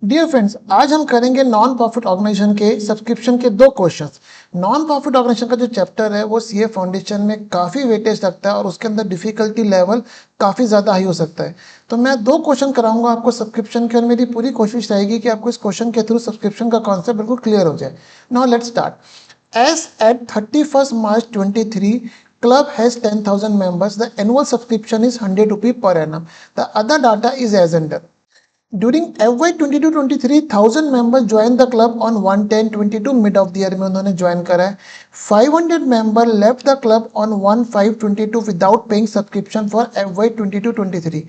Dear friends, आज हम करेंगे नॉन प्रॉफिट ऑर्गेनाइजेशन के सब्सक्रिप्शन के दो क्वेश्चंस। नॉन प्रॉफिट ऑर्गेनाइजेशन का जो चैप्टर है वो सीए फाउंडेशन में काफ़ी वेटेज रखता है और उसके अंदर डिफिकल्टी लेवल काफ़ी ज़्यादा हाई हो सकता है। तो मैं दो क्वेश्चन कराऊंगा आपको सब्सक्रिप्शन के, और मेरी पूरी कोशिश रहेगी कि आपको इस क्वेश्चन के थ्रू सब्सक्रिप्शन का कॉन्सेप्ट बिल्कुल क्लियर हो जाए। Now let's start. As at 31st March 23, club has 10,000 members. The annual subscription is 100 rupees per annum. The other data is as under. During FY 22-23, 1000 members joined the club on 1/10/22 mid of the year में उन्होंने join करा है। 500 member left the club on 1/5/22 without paying subscription for FY 22-23.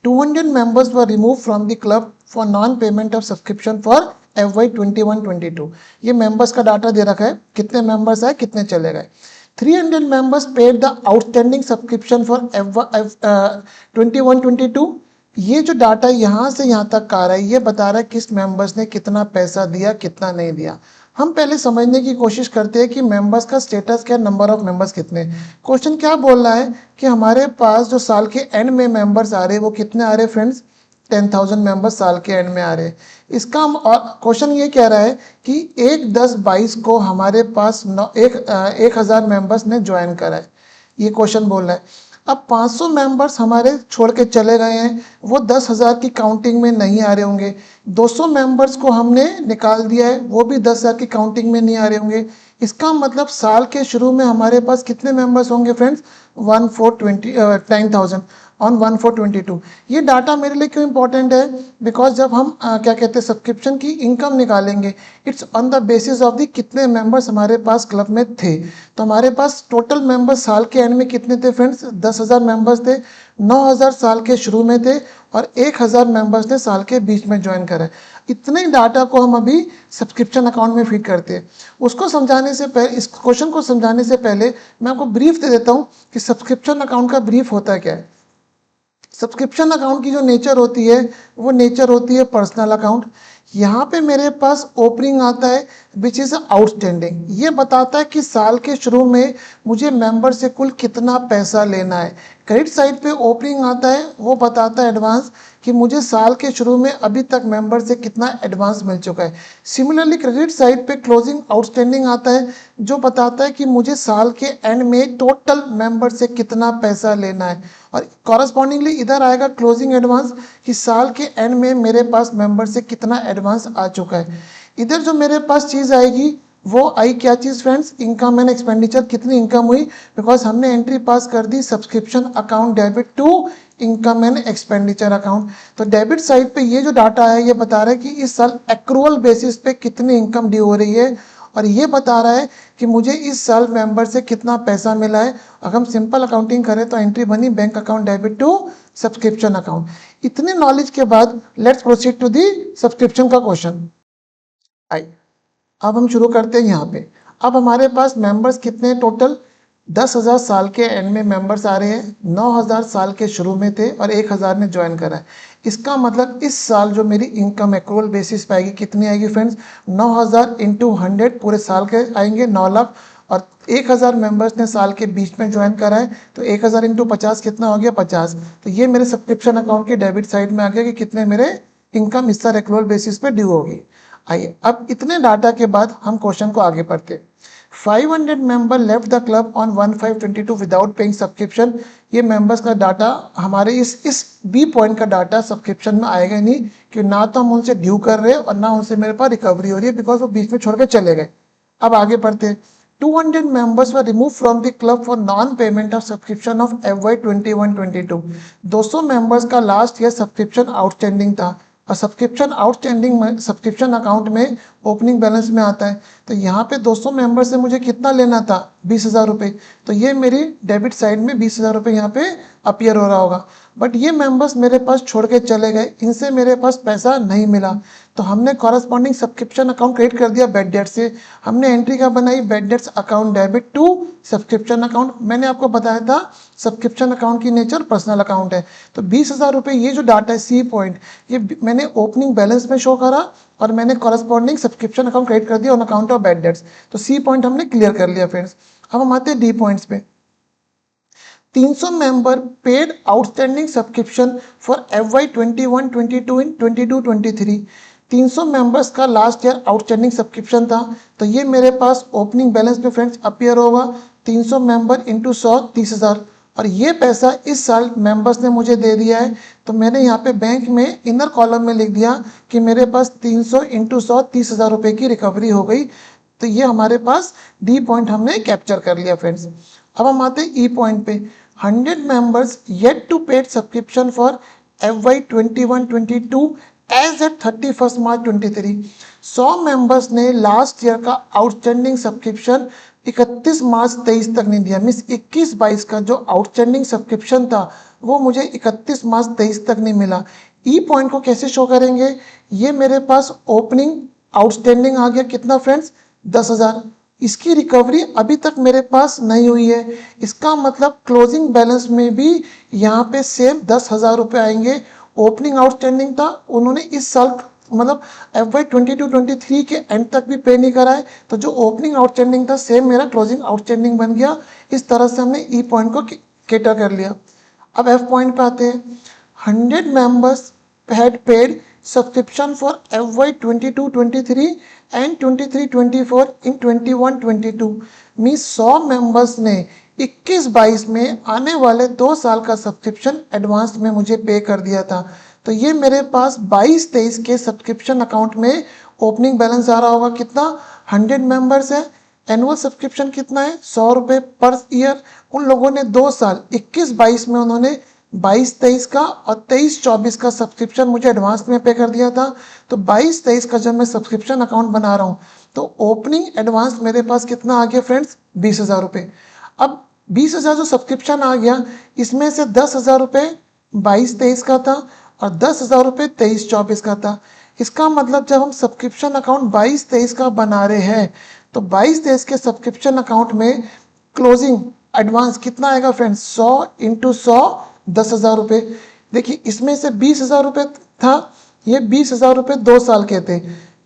200 members were removed from the club for non-payment of subscription for FY 21-22। ये members का data दे रखा है, कितने members आए कितने चले गए। 300 members paid the outstanding subscription for FY 21-22। ये जो डाटा यहाँ से यहाँ तक आ रहा है ये बता रहा है किस मेंबर्स ने कितना पैसा दिया कितना नहीं दिया। हम पहले समझने की कोशिश करते हैं कि मेंबर्स का स्टेटस क्या, नंबर ऑफ मेंबर्स कितने। क्वेश्चन क्या बोल रहा है कि हमारे पास जो साल के एंड में मेंबर्स आ रहे हैं वो कितने आ रहे हैं फ्रेंड्स, 10,000 मेंबर्स साल के एंड में आ रहे हैं। इसका क्वेश्चन ये कह रहा है कि 1/10/22 को हमारे पास 1,000 मेंबर्स ने ज्वाइन करा है, ये क्वेश्चन बोल रहा है। अब 500 मेंबर्स हमारे छोड़ के चले गए हैं, वो 10,000 की काउंटिंग में नहीं आ रहे होंगे। 200 मेंबर्स को हमने निकाल दिया है, वो भी 10,000 की काउंटिंग में नहीं आ रहे होंगे। इसका मतलब साल के शुरू में हमारे पास कितने मेंबर्स होंगे फ्रेंड्स, 9,000 ऑन 1/4/22। ये डाटा मेरे लिए क्यों इंपॉर्टेंट है, बिकॉज जब हम क्या कहते हैं सब्सक्रिप्शन की इनकम निकालेंगे, it's on the basis of the कितने मेंबर्स हमारे पास क्लब में थे। तो हमारे पास टोटल मेंबर्स साल के एंड में कितने थे फ्रेंड्स, 10,000 मेंबर्स थे। 9,000 साल के शुरू में थे और 1,000 मेंबर्स ने साल के बीच में ज्वाइन करा। इतने डाटा को हम अभी सब्सक्रिप्शन अकाउंट में फीड करते हैं। उसको समझाने से पहले, इस क्वेश्चन को समझाने से पहले मैं आपको ब्रीफ दे देता हूँ कि सब्सक्रिप्शन अकाउंट का ब्रीफ होता क्या है। सब्सक्रिप्शन अकाउंट की जो नेचर होती है वो नेचर होती है पर्सनल अकाउंट। यहाँ पे मेरे पास ओपनिंग आता है विच इज़ आउटस्टैंडिंग। ये बताता है कि साल के शुरू में मुझे मेंबर से कुल कितना पैसा लेना है। क्रेडिट साइड पे ओपनिंग आता है, वो बताता है एडवांस कि मुझे साल के शुरू में अभी तक मेंबर से कितना एडवांस मिल चुका है। सिमिलरली क्रेडिट साइड पे क्लोजिंग आउटस्टैंडिंग आता है, जो बताता है कि मुझे साल के एंड में टोटल मेंबर से कितना पैसा लेना है। और कॉरस्पॉन्डिंगली इधर आएगा क्लोजिंग एडवांस कि साल के एंड में मेरे पास मेंबर से कितना एडवांस आ चुका है। इधर जो मेरे पास चीज़ आएगी वो आई क्या चीज़ फ्रेंड्स, इनकम एंड एक्सपेंडिचर, कितनी इनकम हुई, बिकॉज हमने एंट्री पास कर दी subscription account debit to income and expenditure account. तो डेबिट साइड पे ये जो डाटा है ये बता रहा है कि इस साल एक्रूअल बेसिस पे कितनी इनकम ड्यू हो रही है, और ये बता रहा है कि मुझे इस साल मेंबर से कितना पैसा मिला है। अगर हम सिंपल अकाउंटिंग करें तो एंट्री बनी bank account debit to subscription account. इतने नॉलेज के बाद let's proceed to the subscription का क्वेश्चन। आई अब हम शुरू करते हैं यहाँ पे। अब हमारे पास मेंबर्स कितने टोटल, 10,000 साल के एंड में मेंबर्स आ रहे हैं, 9,000 साल के शुरू में थे और 1,000 ने ज्वाइन करा है। इसका मतलब इस साल जो मेरी इनकम एक्रूअल बेसिस पे आएगी कितनी आएगी फ्रेंड्स, 9,000 इंटू 100 पूरे साल के आएंगे 9 लाख, और 1,000 मेंबर्स ने साल के बीच में ज्वाइन करा है तो 1,000 इंटू 50 कितना हो गया 50। तो ये मेरे सब्सक्रिप्शन अकाउंट की डेबिट साइड में आ गया कि कितने मेरे इनकम इस साल एक्रूअल बेसिस पे ड्यू होगी। आइए अब इतने डाटा के बाद हम क्वेश्चन को आगे पढ़ते। 500 member left the club on 1/5/22 without paying subscription. ये मेंबर्स का डाटा हमारे इस बी पॉइंट का डाटा सब्सक्रिप्शन में आएगा नहीं, कि ना तो हम उनसे ड्यू कर रहे हैं और ना उनसे मेरे पास रिकवरी हो रही है, बिकॉज वो बीच में छोड़ के चले गए। अब आगे पढ़ते। 200 members were removed from the club for non-payment of subscription of FY 21-22। 200 members का लास्ट ईयर सब्सक्रिप्शन आउटस्टैंडिंग था, और सब्सक्रिप्शन आउटस्टैंडिंग सब्सक्रिप्शन अकाउंट में ओपनिंग बैलेंस में आता है। तो यहाँ पे 200 मेंबर से मुझे कितना लेना था, 20,000 रुपये। तो ये मेरी डेबिट साइड में 20,000 रुपये यहाँ पे अपीयर हो रहा होगा। बट ये मेंबर्स मेरे पास छोड़ के चले गए, इनसे मेरे पास पैसा नहीं मिला। तो हमने कॉरस्पॉन्डिंग सब्सक्रिप्शन अकाउंट क्रिएट कर दिया बैड डेट से। हमने एंट्री क्या बनाई, bad debts account debit to subscription account. मैंने आपको बताया था सब्सक्रिप्शन अकाउंट की नेचर पर्सनल अकाउंट है। तो 20,000 रुपये ये जो डाटा है सी पॉइंट, ये मैंने ओपनिंग बैलेंस में शो करा और मैंने कॉरस्पॉन्डिंग सब्सक्रिप्शन अकाउंट क्रिएट कर दिया on account of bad debts. तो सी पॉइंट हमने क्लियर कर लिया फ्रेंड्स। अब हम आते हैं डी पॉइंट्स पे। 300 member paid outstanding subscription for FY 21-22 in 22-23। 300 members का लास्ट ईयर आउटस्टैंडिंग सब्सक्रिप्शन था, तो ये मेरे पास ओपनिंग बैलेंस में फ्रेंड्स अपीयर होगा 300 मेंबर इंटू 100 30,000, और ये पैसा इस साल मेंबर्स ने मुझे दे दिया है, तो मैंने यहाँ पे बैंक में इनर कॉलम में लिख दिया कि मेरे पास 300 इंटू 100 30,000 रुपये की रिकवरी हो गई। तो ये हमारे पास डी पॉइंट हमने कैप्चर कर लिया फ्रेंड्स। अब हम आते हैं ई पॉइंट पे। 100 members yet to paid subscription for FY 21-22 as at 31 March 23। 100 members ने लास्ट ईयर का आउटस्टैंडिंग सब्सक्रिप्शन 31 मार्च 23 तक नहीं दिया, मीन्स 21-22 का जो आउटस्टैंडिंग सब्सक्रिप्शन था वो मुझे 31 मार्च 23 तक नहीं मिला। ई पॉइंट को कैसे शो करेंगे, ये मेरे पास ओपनिंग आउटस्टैंडिंग आ गया कितना फ्रेंड्स 10,000, इसकी रिकवरी अभी तक मेरे पास नहीं हुई है, इसका मतलब क्लोजिंग बैलेंस में भी यहाँ पे सेम 10,000 रुपये आएंगे। ओपनिंग आउटस्टैंडिंग था, उन्होंने इस साल मतलब FY 22-23 के एंड तक भी पे नहीं करा है, तो जो ओपनिंग आउटस्टैंडिंग था सेम मेरा क्लोजिंग आउटस्टैंडिंग बन गया। इस तरह से हमने ई पॉइंट को कैटर कर लिया। अब एफ पॉइंट पे आते हैं। 100 members had paid subscription for FY 22-23 and 23-24 in 21-22, means 100 members ने 21-22 में आने वाले 2 साल का सब्सक्रिप्शन एडवांस में मुझे पे कर दिया था। तो ये मेरे पास 22-23 के सब्सक्रिप्शन अकाउंट में ओपनिंग बैलेंस आ रहा होगा कितना, 100 मेंबर्स है, एनुअल सब्सक्रिप्शन कितना है 100 रुपये पर ईयर। उन लोगों ने 2 साल 21-22 में उन्होंने 22-23 का और 23-24 का सब्सक्रिप्शन मुझे एडवांस में पे कर दिया था। तो 22-23 का जब मैं सब्सक्रिप्शन अकाउंट बना रहा हूँ तो ओपनिंग एडवांस मेरे पास कितना आ गया फ्रेंड्स 20,000 रुपये। अब 20,000 जो सब्सक्रिप्शन आ गया इसमें से 10,000 रुपये 22-23 का था और 10,000 रुपये 23-24 का था। इसका मतलब जब हम सब्सक्रिप्शन अकाउंट 22-23 का बना रहे हैं तो 22-23 के सब्सक्रिप्शन अकाउंट में क्लोजिंग एडवांस कितना आएगा फ्रेंड्स 100 इंटू 100 10,000 रुपये। देखिए इसमें से 20,000 रुपये था, ये 20,000 रुपये 2 साल के थे,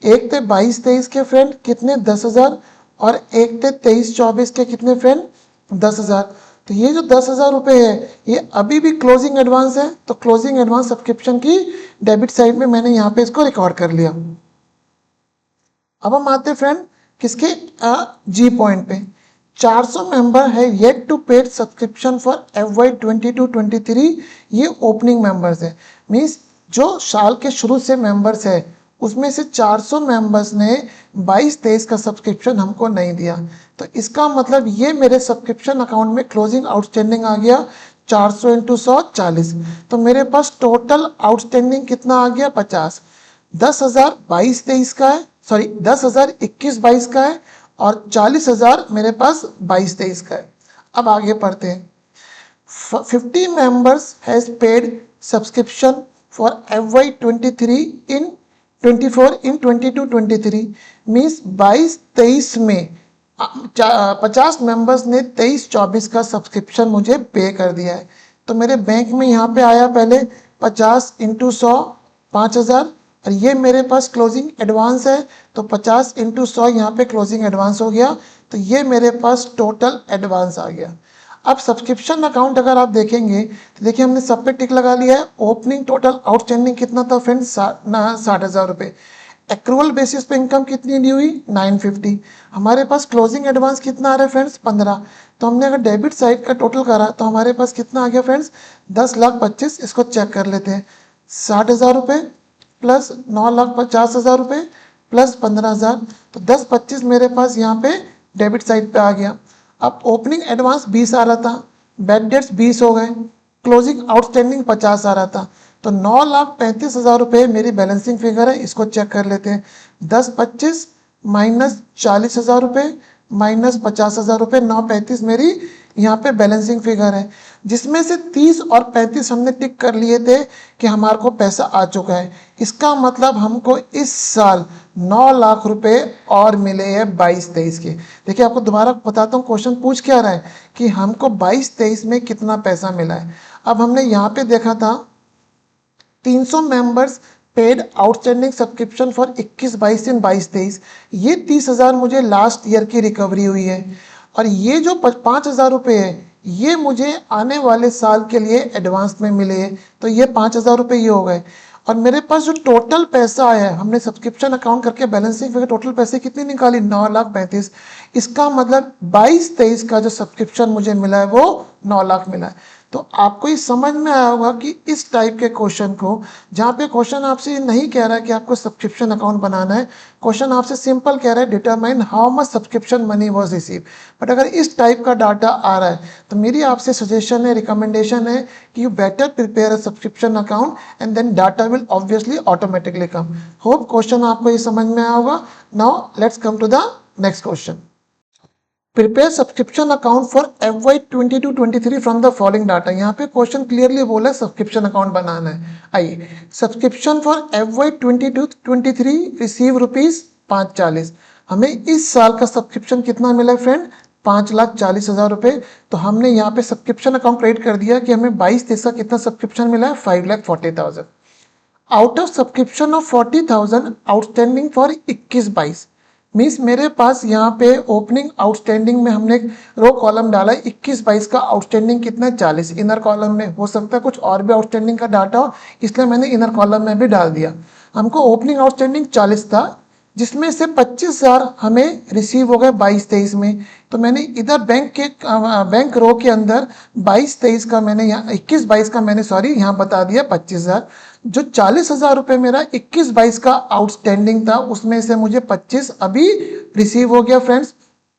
एक थे 22-23 के फ्रेंड कितने 10,000 और एक थे 23-24 के कितने फ्रेंड 10,000। तो ये जो 10,000 रुपये है ये अभी भी क्लोजिंग एडवांस है, तो क्लोजिंग एडवांस सब्सक्रिप्शन की डेबिट साइड में मैंने यहाँ पे इसको रिकॉर्ड कर लिया। अब हम आते फ्रेंड किसके जी पॉइंट पे। 400 मेंबर है yet to paid subscription for FY 22-23, ये ओपनिंग मेंबर्स है, मीन्स जो साल के शुरू से मेंबर्स है उसमें से 400 मेंबर्स ने 22-23 का सब्सक्रिप्शन हमको नहीं दिया। तो इसका मतलब ये मेरे सब्सक्रिप्शन अकाउंट में क्लोजिंग आउटस्टैंडिंग आ गया 400 इंटू 100 40। तो मेरे पास टोटल आउटस्टैंडिंग कितना आ गया 50। 10,000 22-23 का है, सॉरी 10,000 21-22 का है और 40,000 मेरे पास 22-23 का है। अब आगे पढ़ते हैं। 50 members has paid subscription for FY 24 in 22-23, means 22-23 में 50 मेंबर्स ने 23-24 का सब्सक्रिप्शन मुझे पे कर दिया है। तो मेरे बैंक में यहाँ पे आया पहले 50 इंटू 100 5,000 और ये मेरे पास क्लोजिंग एडवांस है, तो 50 इंटू 100 यहाँ पे क्लोजिंग एडवांस हो गया, तो ये मेरे पास टोटल एडवांस आ गया। अब सब्सक्रिप्शन अकाउंट अगर आप देखेंगे तो देखिए हमने सब पे टिक लगा लिया है। ओपनिंग टोटल आउटस्टैंडिंग कितना था फ्रेंड्स 60,000 रुपये। एक्रूअल बेसिस पे इनकम कितनी दी हुई 950। हमारे पास क्लोजिंग एडवांस कितना आ रहा है फ्रेंड्स 15। तो हमने अगर डेबिट साइड का टोटल करा तो हमारे पास कितना आ गया फ्रेंड्स 10,25,000। इसको चेक कर लेते हैं 60,000 रुपये प्लस 9,50,000 रुपये प्लस 15,000, तो 10,25 मेरे पास यहाँ पे डेबिट साइड पे आ गया। अब ओपनिंग एडवांस 20 आ रहा था, बैड डेट्स 20 हो गए, क्लोजिंग आउटस्टैंडिंग 50 आ रहा था, तो 9,35,000 रुपये मेरी बैलेंसिंग फिगर है। इसको चेक कर लेते हैं 10,25 माइनस 40,000 रुपये माइनस 50,000 रुपये 9,35 मेरी यहाँ पे बैलेंसिंग फिगर है, जिसमें से 30 और 35 हमने टिक कर लिए थे कि हमारे को पैसा आ चुका है। इसका मतलब हमको इस साल 9 लाख रुपए और मिले हैं 22-23 के। देखिए आपको दोबारा बताता हूँ क्वेश्चन पूछ क्या रहा है कि हमको 22-23 में कितना पैसा मिला है। अब हमने यहाँ पे देखा था 300 members paid outstanding subscription for 21-22 इन 22-23, ये 30,000 मुझे लास्ट ईयर की रिकवरी हुई है और ये जो 5,000 रुपये है ये मुझे आने वाले साल के लिए एडवांस में मिले हैं, तो ये 5,000 रुपये ये हो गए। और मेरे पास जो टोटल पैसा आया है, हमने सब्सक्रिप्शन अकाउंट करके बैलेंसिंग फिगर टोटल पैसे कितनी निकाली, 9,35,000। इसका मतलब 22-23 का जो सब्सक्रिप्शन मुझे मिला है वो 9 लाख मिला है। तो आपको ये समझ में आया होगा कि इस टाइप के क्वेश्चन को, जहाँ पे क्वेश्चन आपसे ये नहीं कह रहा है कि आपको सब्सक्रिप्शन अकाउंट बनाना है, क्वेश्चन आपसे सिंपल कह रहा है determine how much subscription money was receive. But अगर इस टाइप का डाटा आ रहा है तो मेरी आपसे सजेशन है, रिकमेंडेशन है कि you better prepare a subscription account and then data will obviously automatically come. Hope question आपको ये समझ में आया होगा। Now let's come to the next question. Prepare subscription account for FY 22-23 from the following data. यहाँ पे question clearly बोला है सब्सक्रिप्शन अकाउंट बनाना है। आइए, सब्सक्रिप्शन फॉर FY 22-23 रिसीव ₹540। हमें इस साल का सब्सक्रिप्शन कितना मिला है फ्रेंड, 5,40,000 रुपये। तो हमने यहाँ पे सब्सक्रिप्शन अकाउंट क्रिएट कर दिया कि हमें 22-23 का कितना सब्सक्रिप्शन मिला है, 5,40,000। Out of subscription of 40,000 outstanding for 21-22 means मेरे पास यहाँ पे ओपनिंग आउटस्टैंडिंग में हमने रो कॉलम डाला है, 21-22 का आउटस्टैंडिंग कितना है, 40। इनर कॉलम में हो सकता है कुछ और भी आउटस्टैंडिंग का डाटा हो, इसलिए मैंने इनर कॉलम में भी डाल दिया। हमको ओपनिंग आउटस्टैंडिंग 40 था, जिसमें से 25,000 हमें रिसीव हो गए 22-23 में। तो मैंने इधर बैंक रो के अंदर 22-23 का मैंने यहाँ 21-22 का मैंने यहाँ बता दिया 25,000। जो 40,000 रुपये मेरा 21-22 का आउटस्टैंडिंग था, उसमें से मुझे 25 अभी रिसीव हो गया फ्रेंड्स।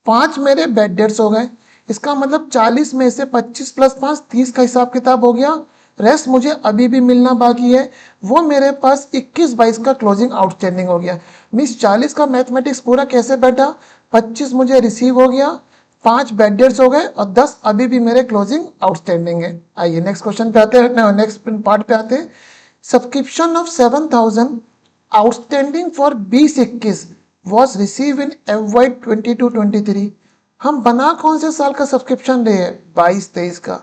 5 मेरे बैड डेट्स हो गए। इसका मतलब 40 में से 25 + 5 30 का हिसाब किताब हो गया। रेस्ट मुझे अभी भी मिलना बाकी है, वो मेरे पास 21-22 का क्लोजिंग आउटस्टैंडिंग हो गया। मीन्स 40 का मैथमेटिक्स पूरा कैसे बैठा, 25 मुझे रिसीव हो गया, 5 बैड डेट्स हो गए और 10 अभी भी मेरे क्लोजिंग आउटस्टैंडिंग है। आइए नेक्स्ट क्वेश्चन पे आते हैं, नेक्स्ट पार्ट पे आते हैं। Subscription of 7,000 outstanding for 20-21 was receive in FY 22-23। हम बना कौन से साल का सब्सक्रिप्शन रहे हैं, 22-23 का।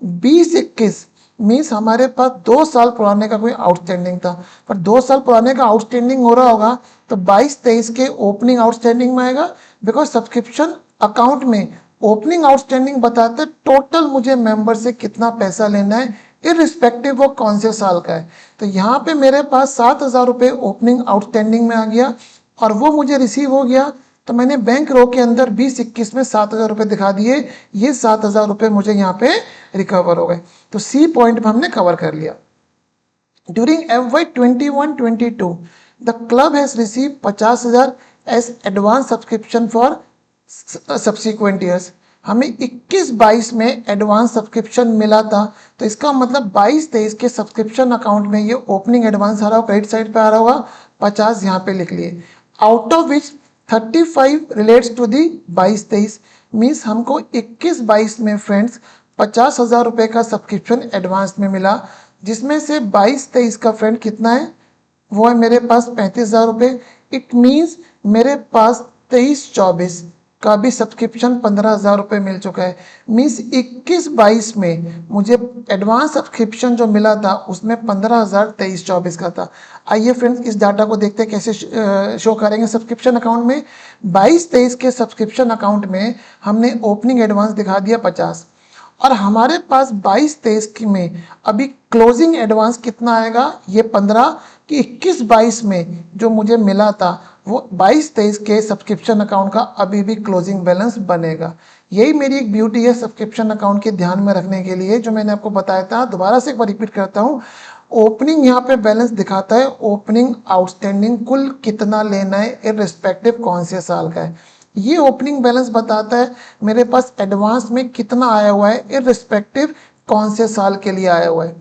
20-21 मीन्स हमारे पास 2 साल पुराने का कोई आउटस्टैंडिंग था, पर 2 साल पुराने का आउटस्टैंडिंग हो रहा होगा तो 22-23 के ओपनिंग आउटस्टैंडिंग में आएगा। बिकॉज सब्सक्रिप्शन अकाउंट में ओपनिंग आउटस्टैंडिंग बताता है टोटल मुझे मेंबर से कितना पैसा लेना है, इररिस्पेक्टिव वो कौन से साल का है। तो यहाँ पे मेरे पास 7,000 रुपये ओपनिंग आउटस्टैंडिंग में आ गया और वो मुझे रिसीव हो गया। तो मैंने बैंक रो के अंदर 20-21 में 7,000 रुपये दिखा दिए, ये 7,000 रुपये मुझे यहाँ पे रिकवर हो गए। तो सी पॉइंट पे हमने कवर कर लिया। During FY 21-22 the club has receive 50,000 as advance subscription for subsequent years. हमें 21-22 में एडवांस सब्सक्रिप्शन मिला था, तो इसका मतलब 22-23 के सब्सक्रिप्शन अकाउंट में ये ओपनिंग एडवांस आ रहा होगा, क्रेडिट साइड पे आ रहा होगा, 50 यहाँ पे लिख लिए। Out of which 35 relates to the 22-23 means हमको 21-22 में फ्रेंड्स 50,000 रुपये का सब्सक्रिप्शन एडवांस में मिला, जिसमें से 22-23 का फ्रेंड कितना है, वो है मेरे पास 35,000 रुपये। इट मीन्स मेरे पास 23-24 का भी सब्सक्रिप्शन 15,000 रुपये मिल चुका है। मीन्स 21-22 में मुझे एडवांस सब्सक्रिप्शन जो मिला था उसमें 15,000 23-24 का था। आइए फ्रेंड्स इस डाटा को देखते हैं कैसे शो करेंगे सब्सक्रिप्शन अकाउंट में। 22-23 के सब्सक्रिप्शन अकाउंट में हमने ओपनिंग एडवांस दिखा दिया 50 और हमारे पास 22-23 में अभी क्लोजिंग एडवांस कितना आएगा, ये 15 कि 21-22 में जो मुझे मिला था वो 22-23 के सब्सक्रिप्शन अकाउंट का अभी भी क्लोजिंग बैलेंस बनेगा। यही मेरी एक ब्यूटी है सब्सक्रिप्शन अकाउंट के ध्यान में रखने के लिए, जो मैंने आपको बताया था। दोबारा से एक बार रिपीट करता हूँ, ओपनिंग यहाँ पे बैलेंस दिखाता है, ओपनिंग आउटस्टैंडिंग कुल कितना लेना है इररिस्पेक्टिव कौन से साल का है। ये ओपनिंग बैलेंस बताता है मेरे पास एडवांस में कितना आया हुआ है इररिस्पेक्टिव कौन से साल के लिए आया हुआ है।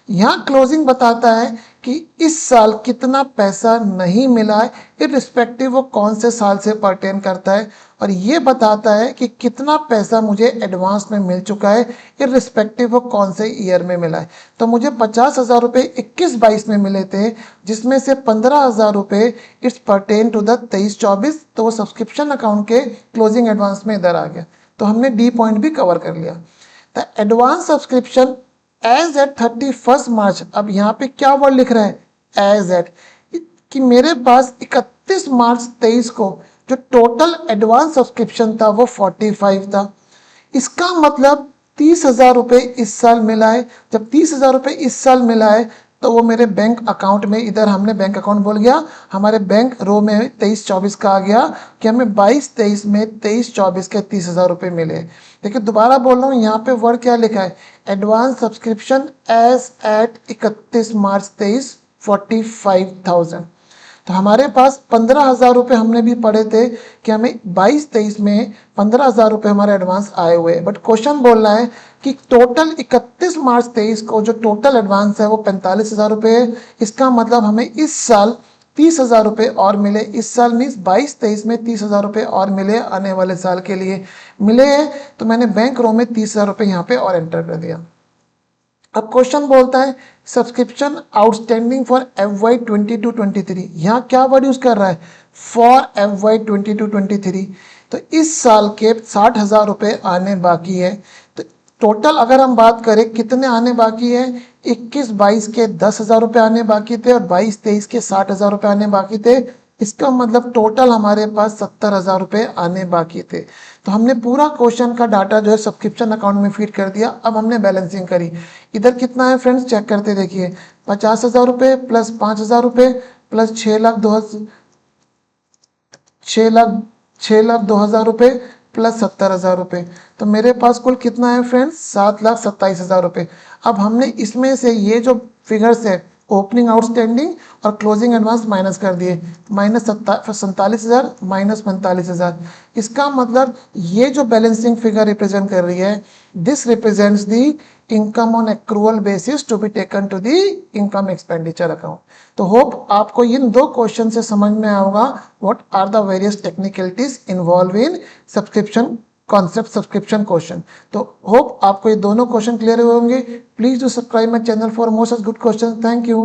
यहाँ क्लोजिंग बताता है कि इस साल कितना पैसा नहीं मिला है इररिस्पेक्टिव वो कौन से साल से पर्टेन करता है, और ये बताता है कि कितना पैसा मुझे एडवांस में मिल चुका है इररिस्पेक्टिव वो कौन से ईयर में मिला है। तो मुझे 50,000 रुपये 21-22 में मिले थे, जिसमें से 15,000 रुपये इट्स पर्टेन टू द 23-24, तो वो सब्सक्रिप्शन अकाउंट के क्लोजिंग एडवांस में इधर आ गया। तो हमने डी पॉइंट भी कवर कर लिया। The advance subscription as at 31 March, अब यहाँ पे क्या वर्ड लिख रहा है, एज एट, कि मेरे पास 31 मार्च 23 को जो टोटल एडवांस सब्सक्रिप्शन था वो 45 था। इसका मतलब 30,000 रुपये इस साल मिला है। जब 30,000 रुपये इस साल मिला है तो तो वो मेरे बैंक अकाउंट में, इधर हमने बैंक अकाउंट बोल गया, हमारे बैंक रो में 23-24 का आ गया कि हमें 22-23 में 23-24 के 30,000 रुपये मिले। देखिए दोबारा बोल रहा हूँ, यहाँ पे वर्ड क्या लिखा है, advance subscription as at 31 March 23 45,000। तो हमारे पास 15,000 रुपये हमने भी पढ़े थे कि हमें 22-23 में 15,000 रुपये हमारे एडवांस आए हुए, बट क्वेश्चन बोल रहा है कि टोटल 31 मार्च 23 को जो टोटल एडवांस है वो 45,000 रुपये है। इसका मतलब हमें इस साल 30,000 रुपये और मिले। इस साल मीन्स 22-23 में 30,000 रुपये और मिले, आने वाले साल के लिए मिले हैं। तो मैंने बैंक रो में 30,000 रुपये यहाँ पे और एंटर कर दिया। अब क्वेश्चन बोलता है सब्सक्रिप्शन आउटस्टैंडिंग फॉर FY 22-23। यहाँ क्या वर्ड यूज कर रहा है, फॉर FY 22-23। तो इस साल के 60,000 रुपये आने बाकी है। तो टोटल अगर हम बात करें कितने आने बाकी है, 21-22 के 10,000 रुपये आने बाकी थे और 22-23 के 60,000 रुपये आने बाकी थे। इसका मतलब टोटल हमारे पास 70,000 रुपये आने बाकी थे। तो हमने पूरा क्वेश्चन का डाटा जो है सब्सक्रिप्शन अकाउंट में फीड कर दिया। अब हमने बैलेंसिंग करी। इधर कितना है फ्रेंड्स, चेक करते देखिए, 50,000 रुपये प्लस 5,000 रुपये प्लस 6,02,000 रुपये प्लस 70,000 रुपये। तो मेरे पास कुल कितना है फ्रेंड्स, 7,27,000 रुपये। अब हमने इसमें से ये जो फिगर्स है, ओपनिंग आउटस्टैंडिंग और क्लोजिंग एडवांस माइनस कर दिए, माइनस 47,000 माइनस 45,000। इसका मतलब ये जो बैलेंसिंग फिगर रिप्रेजेंट कर रही है, this represents the income on accrual basis to be taken to the income expenditure account. तो होप आपको इन दो क्वेश्चन से समझ में आया होगा what are the various technicalities involve in subscription concept, subscription question. तो होप आपको ये दोनों क्वेश्चन क्लियर हुए होंगे। Please do subscribe my channel for more such good question. Thank you.